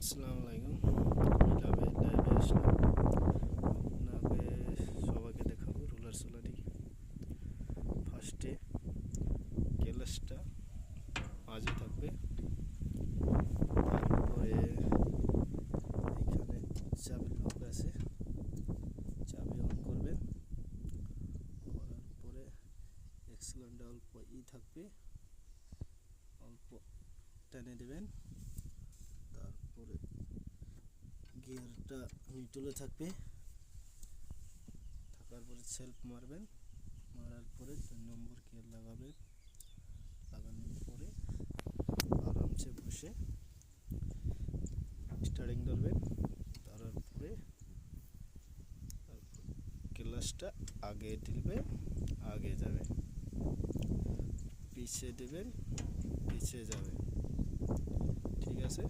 আসসালামু আলাইকুম। আমি লাইভে আসলাম। আপনাকে সবাইকে দেখাবো রোলার সোলারি। ফার্স্টে ক্লাসটা মাঝে থাকবে, তারপরে এখানে চাবি লক আছে, চাবি অন করবেন। করার পরে এক্সেলেন্টটা অল্প থাকবে, অল্প টেনে দেবেন। তারপরে গিয়ারটা নিউট্রালে থাকবে, থাকার পরে সেলফ মারবেন, মারার পরে 2 নম্বর গিয়ার লাগাবেন। লাগানোর পরে আরামসে বসে স্টারিং ধরবেন, ধরার পরে ক্লাচটা আগে ঠেলবে, আগে যাবে, পিছিয়ে দেবেন, পিছিয়ে যাবে। ঠিক আছে।